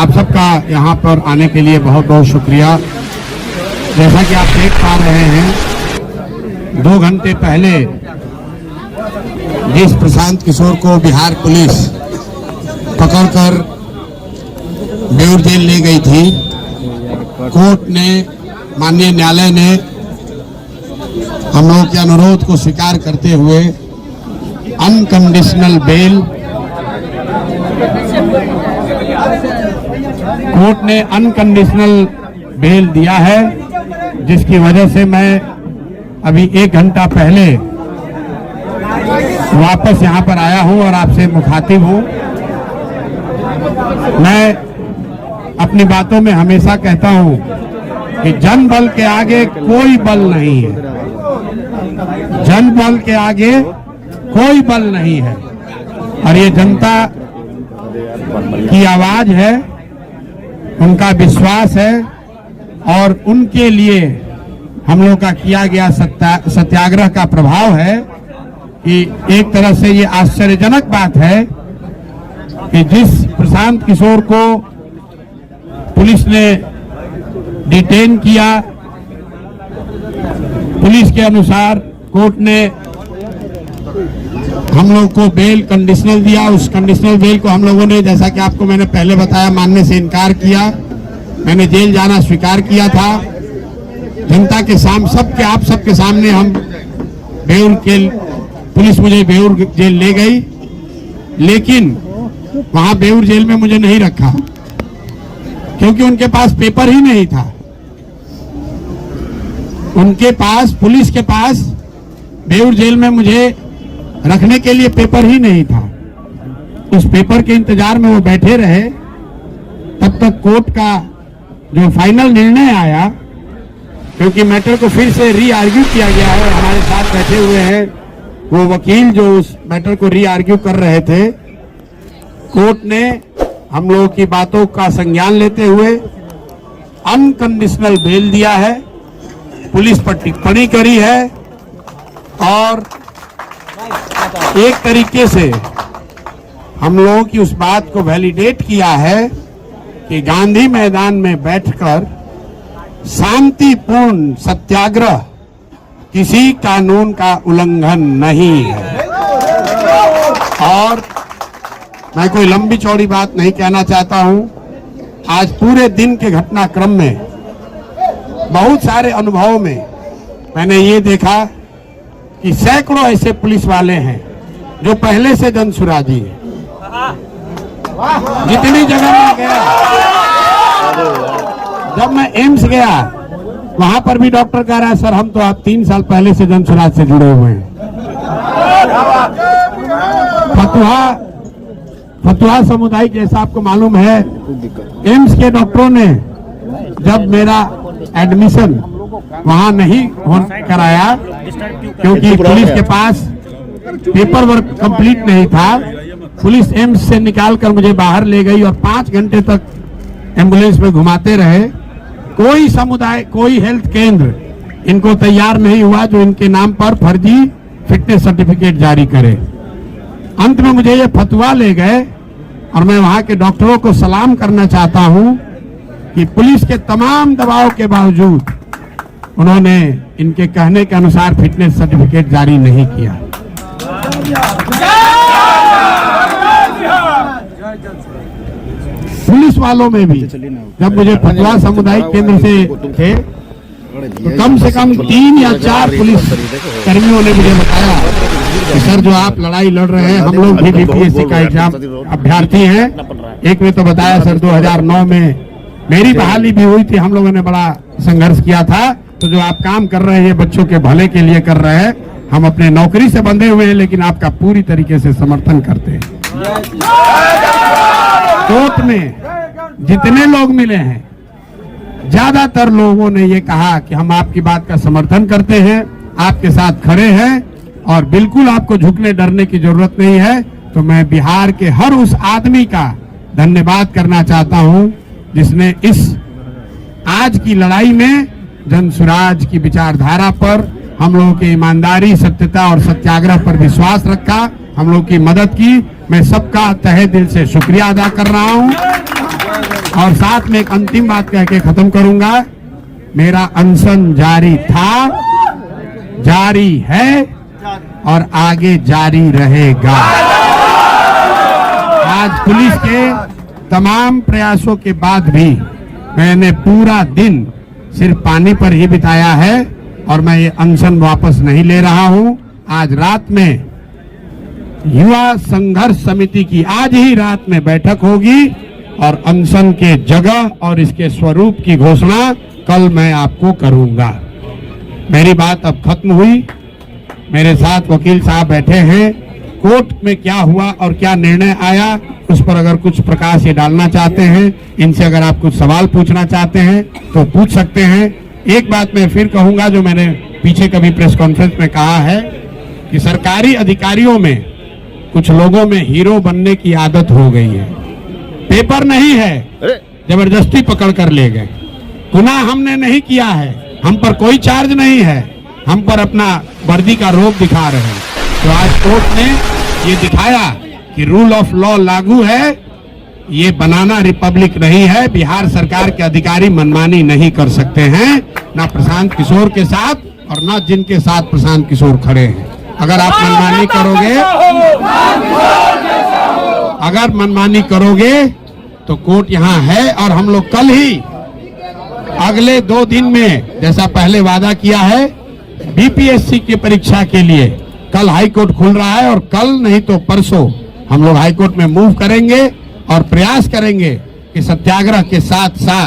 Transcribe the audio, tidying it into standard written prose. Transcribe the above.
आप सबका यहाँ पर आने के लिए बहुत बहुत शुक्रिया। जैसा कि आप देख पा रहे हैं, 2 घंटे पहले जिस प्रशांत किशोर को बिहार पुलिस पकड़कर बेऊर जेल ले गई थी, कोर्ट ने, माननीय न्यायालय ने हम लोगों के अनुरोध को स्वीकार करते हुए अनकंडीशनल बेल, कोर्ट ने अनकंडीशनल बेल दिया है, जिसकी वजह से मैं अभी 1 घंटा पहले वापस यहाँ पर आया हूँ और आपसे मुखातिब हूँ। मैं अपनी बातों में हमेशा कहता हूँ कि जन बल के आगे कोई बल नहीं है, जन बल के आगे कोई बल नहीं है, और ये जनता की आवाज है, उनका विश्वास है, और उनके लिए हम लोग का किया गया सत्याग्रह का प्रभाव है कि एक तरह से ये आश्चर्यजनक बात है कि जिस प्रशांत किशोर को पुलिस ने डिटेन किया, पुलिस के अनुसार कोर्ट ने हम लोग को बेल कंडीशनल दिया, उस कंडीशनल बेल को हम लोगों ने, जैसा कि आपको मैंने पहले बताया, मानने से इनकार किया। मैंने जेल जाना स्वीकार किया था। जनता के सामने, आप सबके सामने हम बेऊर जेल, पुलिस मुझे बेऊर जेल ले गई, लेकिन वहां बेऊर जेल में मुझे नहीं रखा क्योंकि उनके पास पेपर ही नहीं था। उनके पास, पुलिस के पास बेऊर जेल में मुझे रखने के लिए पेपर ही नहीं था। उस पेपर के इंतजार में वो बैठे रहे, तब तक कोर्ट का जो फाइनल निर्णय आया, क्योंकि मैटर को फिर से री आर्ग्यू किया गया है। हमारे साथ बैठे हुए हैं वो वकील जो उस मैटर को री आर्ग्यू कर रहे थे। कोर्ट ने हम लोगों की बातों का संज्ञान लेते हुए अनकंडीशनल बेल दिया है, पुलिस पर टिप्पणी करी है, और एक तरीके से हम लोगों की उस बात को वैलिडेट किया है कि गांधी मैदान में बैठकर शांतिपूर्ण सत्याग्रह किसी कानून का उल्लंघन नहीं है। और मैं कोई लंबी चौड़ी बात नहीं कहना चाहता हूं। आज पूरे दिन के घटनाक्रम में, बहुत सारे अनुभवों में मैंने ये देखा कि सैकड़ों ऐसे पुलिस वाले हैं जो पहले से जनसुराजी है। जितनी जगह मैं गया, जब मैं एम्स गया, वहां पर भी डॉक्टर कह रहा है, सर हम तो आप 3 साल पहले से जनसुराज से जुड़े हुए हैं। फतुहा समुदाय, जैसा आपको मालूम है, एम्स के डॉक्टरों ने जब मेरा एडमिशन वहां नहीं कराया क्योंकि पुलिस के पास पेपर वर्क कंप्लीट नहीं था, पुलिस एम्स से निकालकर मुझे बाहर ले गई और 5 घंटे तक एम्बुलेंस में घुमाते रहे। कोई समुदाय, कोई हेल्थ केंद्र इनको तैयार नहीं हुआ जो इनके नाम पर फर्जी फिटनेस सर्टिफिकेट जारी करे। अंत में मुझे ये फतवा ले गए, और मैं वहां के डॉक्टरों को सलाम करना चाहता हूं कि पुलिस के तमाम दबाव के बावजूद उन्होंने इनके कहने के अनुसार फिटनेस सर्टिफिकेट जारी नहीं किया। पुलिस वालों में भी जब मुझे फतवा सामुदायिक केंद्र से थे, तो कम से कम 3 या 4 पुलिस कर्मियों ने मुझे बताया कि सर जो आप लड़ाई लड़ रहे हैं, हम लोग भी बीपीएससी का एग्जाम अभ्यर्थी हैं। एक ने तो बताया सर 2009 में मेरी बहाली भी हुई थी, हम लोगों ने बड़ा संघर्ष किया था, तो जो आप काम कर रहे हैं बच्चों के भले के लिए कर रहे हैं, हम अपने नौकरी से बंधे हुए हैं लेकिन आपका पूरी तरीके से समर्थन करते हैं। कोर्ट में जितने लोग मिले हैं, ज्यादातर लोगों ने ये कहा कि हम आपकी बात का समर्थन करते हैं, आपके साथ खड़े हैं, और बिल्कुल आपको झुकने डरने की जरूरत नहीं है। तो मैं बिहार के हर उस आदमी का धन्यवाद करना चाहता हूं जिसने इस आज की लड़ाई में जनसुराज की विचारधारा पर, हम लोगों की ईमानदारी, सत्यता और सत्याग्रह पर विश्वास रखा, हम लोग की मदद की। मैं सबका तहे दिल से शुक्रिया अदा कर रहा हूं। और साथ में एक अंतिम बात कह के खत्म करूंगा, मेरा अनशन जारी था, जारी है और आगे जारी रहेगा। आज पुलिस के तमाम प्रयासों के बाद भी मैंने पूरा दिन सिर्फ पानी पर ही बिताया है और मैं ये अनशन वापस नहीं ले रहा हूं। आज रात में युवा संघर्ष समिति की आज ही रात में बैठक होगी और अनशन के जगह और इसके स्वरूप की घोषणा कल मैं आपको करूंगा। मेरी बात अब खत्म हुई। मेरे साथ वकील साहब बैठे हैं। कोर्ट में क्या हुआ और क्या निर्णय आया उस पर अगर कुछ प्रकाश ये डालना चाहते हैं, इनसे अगर आप कुछ सवाल पूछना चाहते हैं तो पूछ सकते हैं। एक बात मैं फिर कहूंगा जो मैंने पीछे कभी प्रेस कॉन्फ्रेंस में कहा है कि सरकारी अधिकारियों में कुछ लोगों में हीरो बनने की आदत हो गई है। पेपर नहीं है, जबरदस्ती पकड़ कर ले गए। गुनाह हमने नहीं किया है, हम पर कोई चार्ज नहीं है, हम पर अपना वर्दी का रोब दिखा रहे हैं। तो आज कोर्ट ने ये दिखाया कि रूल ऑफ लॉ लागू है, ये बनाना रिपब्लिक नहीं है। बिहार सरकार के अधिकारी मनमानी नहीं कर सकते हैं, ना प्रशांत किशोर के साथ और ना जिनके साथ प्रशांत किशोर खड़े हैं। अगर आप मनमानी करोगे तो कोर्ट यहाँ है और हम लोग कल ही अगले 2 दिन में जैसा पहले वादा किया है बीपीएससी की परीक्षा के लिए कल हाई कोर्ट खुल रहा है और कल नहीं तो परसों हम लोग हाई कोर्ट में मूव करेंगे और प्रयास करेंगे कि सत्याग्रह के साथ साथ